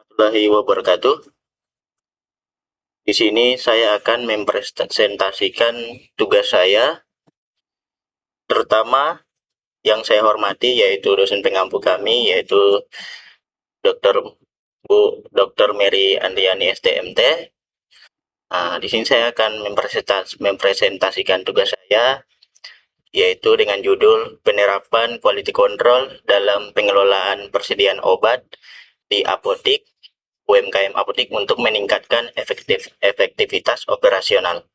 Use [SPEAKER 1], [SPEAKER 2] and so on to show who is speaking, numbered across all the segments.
[SPEAKER 1] Warahmatullahi wabarakatuh. Di sini saya akan mempresentasikan tugas saya, terutama yang saya hormati yaitu dosen pengampu kami, yaitu Dr. Dr. Mary Andriani STMT. Di sini saya akan mempresentasikan tugas saya, yaitu dengan judul Penerapan Quality Control dalam Pengelolaan Persediaan Obat di Apotik UMKM Apotik untuk meningkatkan efektivitas operasional.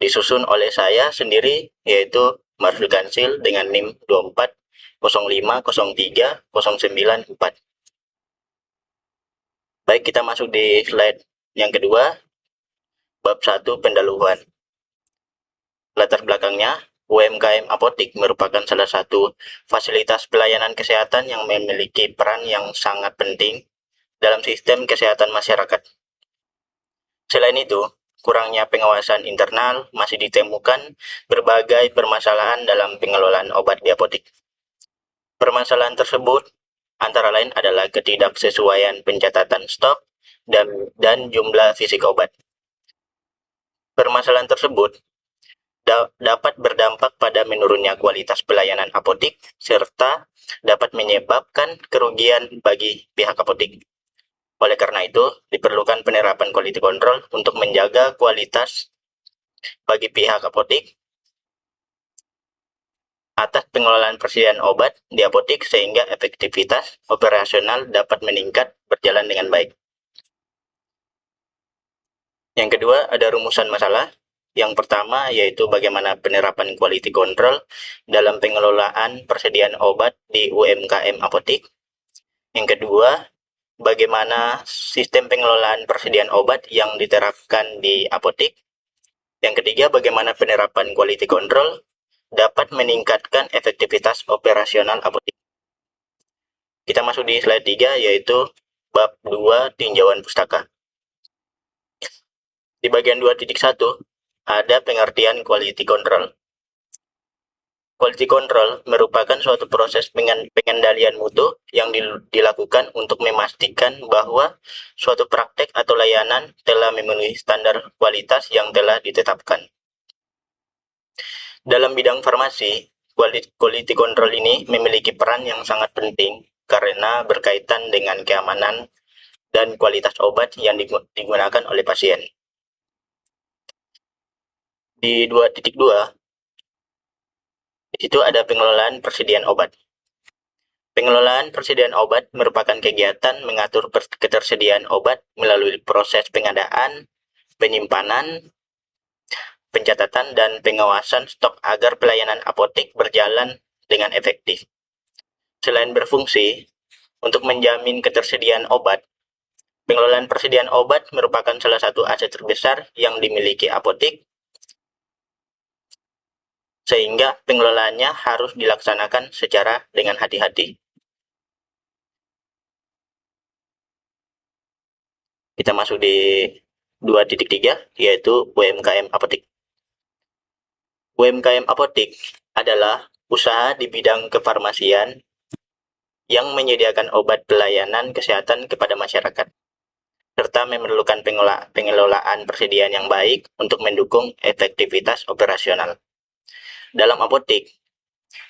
[SPEAKER 1] Disusun oleh saya sendiri, yaitu Marfil Gansil dengan NIM 2405030994. Baik, kita masuk di slide yang kedua, bab 1 pendahuluan. Latar belakangnya, UMKM Apotik merupakan salah satu fasilitas pelayanan kesehatan yang memiliki peran yang sangat penting dalam sistem kesehatan masyarakat. Selain itu, kurangnya pengawasan internal masih ditemukan berbagai permasalahan dalam pengelolaan obat di apotik. Permasalahan tersebut antara lain adalah ketidaksesuaian pencatatan stok dan jumlah fisik obat. Permasalahan tersebut dapat berdampak pada menurunnya kualitas pelayanan apotik serta dapat menyebabkan kerugian bagi pihak apotik. Oleh karena itu, diperlukan penerapan quality control untuk menjaga kualitas bagi pihak apotik atas pengelolaan persediaan obat di apotik sehingga efektivitas operasional dapat meningkat berjalan dengan baik. Yang kedua, ada rumusan masalah. Yang pertama yaitu bagaimana penerapan quality control dalam pengelolaan persediaan obat di UMKM apotik. Yang kedua, bagaimana sistem pengelolaan persediaan obat yang diterapkan di apotik. Yang ketiga, bagaimana penerapan quality control dapat meningkatkan efektivitas operasional apotik. Kita masuk di slide 3, yaitu bab 2 tinjauan pustaka. Di bagian 2.1 ada pengertian quality control. Quality control merupakan suatu proses pengendalian mutu yang dilakukan untuk memastikan bahwa suatu praktek atau layanan telah memenuhi standar kualitas yang telah ditetapkan. Dalam bidang farmasi, quality control ini memiliki peran yang sangat penting karena berkaitan dengan keamanan dan kualitas obat yang digunakan oleh pasien. Di 2.2, itu ada pengelolaan persediaan obat. Pengelolaan persediaan obat merupakan kegiatan mengatur ketersediaan obat melalui proses pengadaan, penyimpanan, pencatatan, dan pengawasan stok agar pelayanan apotik berjalan dengan efektif. Selain berfungsi untuk menjamin ketersediaan obat, pengelolaan persediaan obat merupakan salah satu aset terbesar yang dimiliki apotik, sehingga pengelolaannya harus dilaksanakan secara dengan hati-hati. Kita masuk di 2.3, yaitu UMKM Apotik. UMKM Apotik adalah usaha di bidang kefarmasian yang menyediakan obat pelayanan kesehatan kepada masyarakat, serta memerlukan pengelolaan persediaan yang baik untuk mendukung efektivitas operasional. Dalam apotik,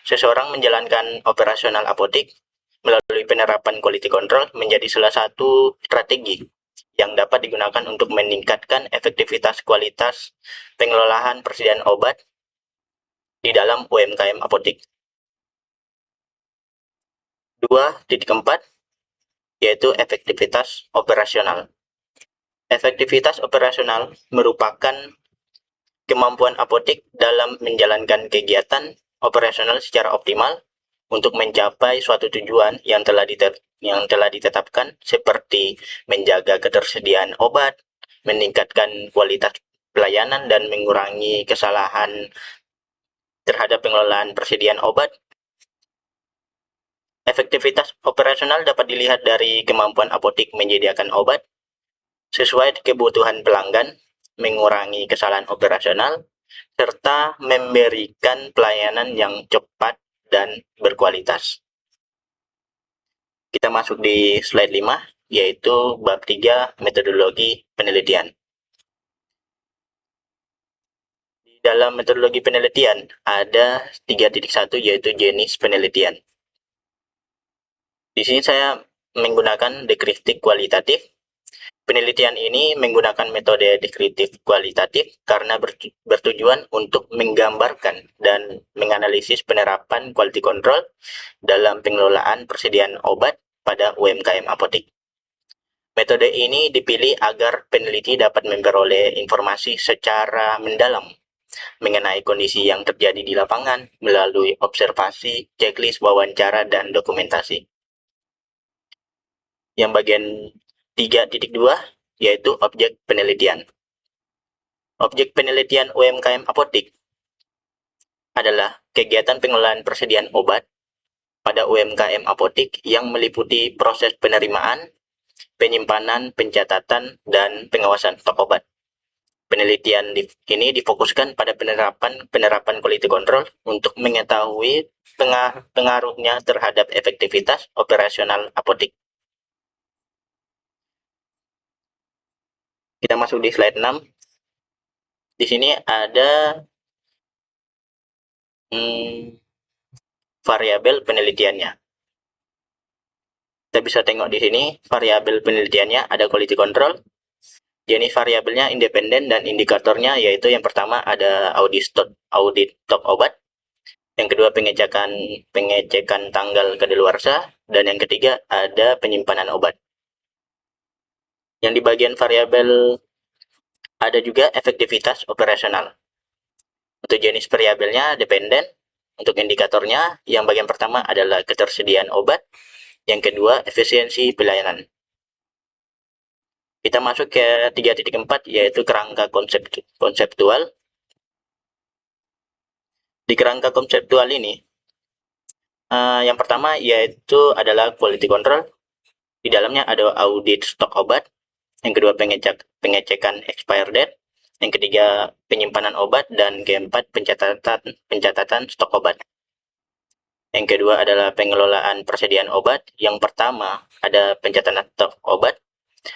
[SPEAKER 1] seseorang menjalankan operasional apotik melalui penerapan quality control menjadi salah satu strategi yang dapat digunakan untuk meningkatkan efektivitas kualitas pengelolaan persediaan obat di dalam UMKM apotik. 2.4, yaitu efektivitas operasional. Efektivitas operasional merupakan kemampuan apotik dalam menjalankan kegiatan operasional secara optimal untuk mencapai suatu tujuan yang telah ditetapkan, seperti menjaga ketersediaan obat, meningkatkan kualitas pelayanan, dan mengurangi kesalahan terhadap pengelolaan persediaan obat. Efektivitas operasional dapat dilihat dari kemampuan apotik menyediakan obat sesuai kebutuhan pelanggan, mengurangi kesalahan operasional, serta memberikan pelayanan yang cepat dan berkualitas. Kita masuk di slide 5, yaitu bab 3 metodologi penelitian. Di dalam metodologi penelitian ada 3.1 yaitu jenis penelitian. Di sini saya menggunakan deskriptif kualitatif. Penelitian ini menggunakan metode deskriptif kualitatif karena bertujuan untuk menggambarkan dan menganalisis penerapan quality control dalam pengelolaan persediaan obat pada UMKM apotik. Metode ini dipilih agar peneliti dapat memperoleh informasi secara mendalam mengenai kondisi yang terjadi di lapangan melalui observasi, checklist, wawancara, dan dokumentasi. Yang bagian 3.2 yaitu objek penelitian. Objek penelitian UMKM apotik adalah kegiatan pengelolaan persediaan obat pada UMKM apotik yang meliputi proses penerimaan, penyimpanan, pencatatan, dan pengawasan stok obat. Penelitian ini difokuskan pada penerapan quality control untuk mengetahui pengaruhnya terhadap efektivitas operasional apotik. Kita masuk di slide 6. Di sini ada variabel penelitiannya. Kita bisa tengok di sini variabel penelitiannya ada quality control. Jenis variabelnya independen dan indikatornya yaitu yang pertama ada audit stok obat, yang kedua pengecekan tanggal kadaluarsa, dan yang ketiga ada penyimpanan obat. Yang di bagian variabel ada juga efektivitas operasional. Untuk jenis variabelnya dependen. Untuk indikatornya, yang bagian pertama adalah ketersediaan obat, yang kedua efisiensi pelayanan. Kita masuk ke 3.4 yaitu kerangka konseptual. Di kerangka konseptual ini, yang pertama yaitu adalah quality control. Di dalamnya ada audit stok obat, yang kedua pengecekan expired date, yang ketiga penyimpanan obat, dan keempat pencatatan stok obat. Yang kedua adalah pengelolaan persediaan obat. Yang pertama ada pencatatan stok obat,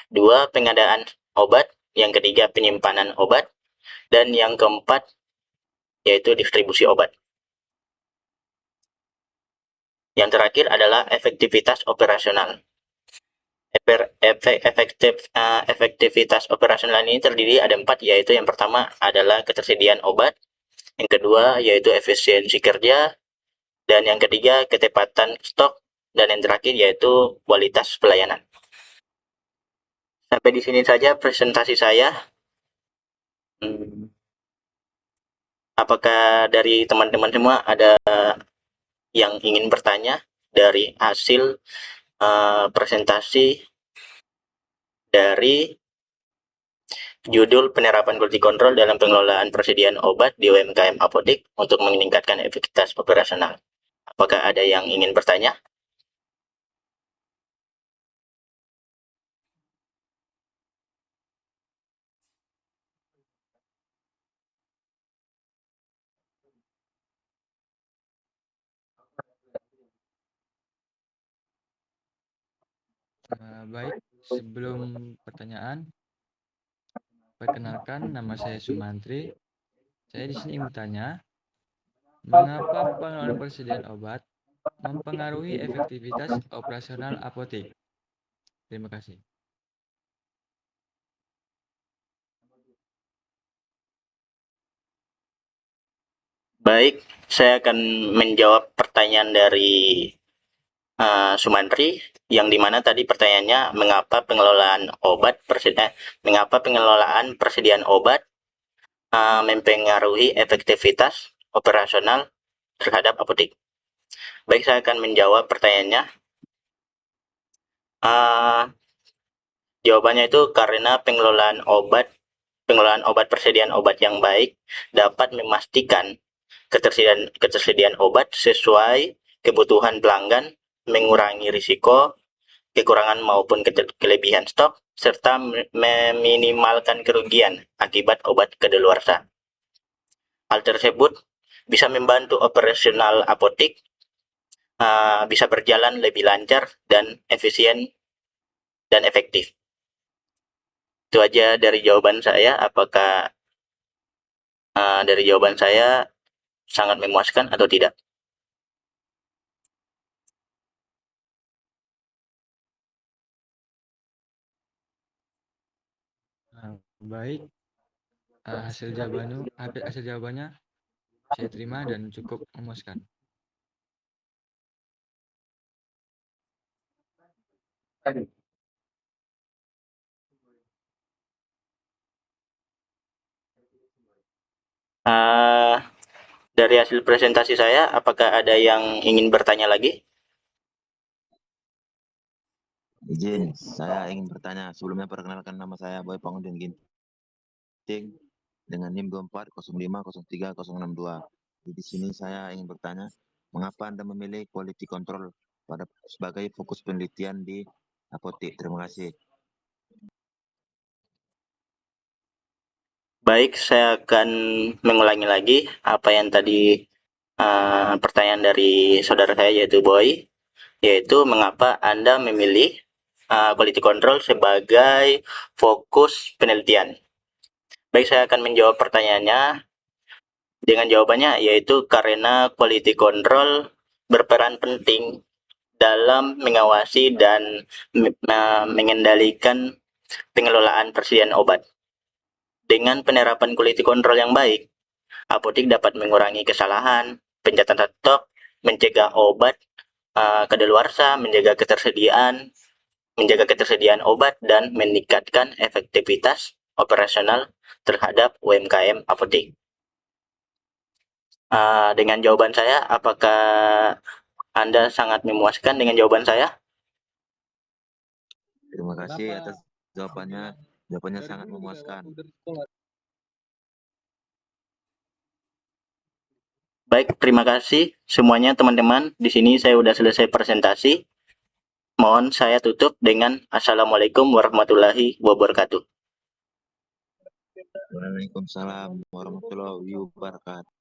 [SPEAKER 1] dua pengadaan obat, yang ketiga penyimpanan obat, dan yang keempat yaitu distribusi obat. Yang terakhir adalah efektivitas operasional. Efektivitas operasional ini terdiri ada 4, yaitu yang pertama adalah ketersediaan obat, yang kedua yaitu efisiensi kerja, dan yang ketiga ketepatan stok, dan yang terakhir yaitu kualitas pelayanan. Sampai di sini saja presentasi saya. Apakah dari teman-teman semua ada yang ingin bertanya dari hasil presentasi dari judul penerapan quality control dalam pengelolaan persediaan obat di UMKM apotik untuk meningkatkan efektivitas operasional? Apakah ada yang ingin bertanya?
[SPEAKER 2] Baik, sebelum pertanyaan, perkenalkan nama saya Sumantri. Saya di sini ingin bertanya, mengapa pengelolaan persediaan obat mempengaruhi efektivitas operasional apotek? Terima kasih.
[SPEAKER 1] Baik, saya akan menjawab pertanyaan dari Sumantri, yang dimana tadi pertanyaannya mengapa pengelolaan persediaan obat mempengaruhi efektivitas operasional terhadap apotek. Baik, saya akan menjawab pertanyaannya. Jawabannya itu karena pengelolaan obat persediaan obat yang baik dapat memastikan ketersediaan obat sesuai kebutuhan pelanggan, mengurangi risiko kekurangan maupun kelebihan stok, serta meminimalkan kerugian akibat obat kadaluarsa. Hal tersebut bisa membantu operasional apotek bisa berjalan lebih lancar dan efisien dan efektif. Itu aja dari jawaban saya. Apakah dari jawaban saya sangat memuaskan atau tidak?
[SPEAKER 2] Baik, hasil jawabannya saya terima dan cukup memuaskan. Dari hasil presentasi saya, apakah ada yang ingin bertanya lagi?
[SPEAKER 3] Izin, saya ingin bertanya. Sebelumnya perkenalkan, nama saya Boy Pangudin Ginting dengan NIM 24050362. Di sini saya ingin bertanya, mengapa Anda memilih quality control sebagai fokus penelitian di apotek? Terima kasih.
[SPEAKER 1] Baik, saya akan mengulangi lagi apa yang tadi pertanyaan dari saudara saya yaitu Boy, yaitu mengapa Anda memilih quality control sebagai fokus penelitian. Baik, saya akan menjawab pertanyaannya dengan jawabannya, yaitu karena quality control berperan penting dalam mengawasi dan mengendalikan pengelolaan persediaan obat. Dengan penerapan quality control yang baik, apotek dapat mengurangi kesalahan, pencatatan stok, mencegah obat kadaluarsa, menjaga ketersediaan obat, dan meningkatkan efektivitas operasional terhadap UMKM apotek. Dengan jawaban saya, apakah Anda sangat memuaskan dengan jawaban saya?
[SPEAKER 3] Terima kasih atas jawabannya. Jawabannya sangat memuaskan.
[SPEAKER 1] Baik, terima kasih semuanya teman-teman. Di sini saya sudah selesai presentasi. Mohon saya tutup dengan Assalamualaikum warahmatullahi wabarakatuh.
[SPEAKER 3] Waalaikumsalam warahmatullahi wabarakatuh.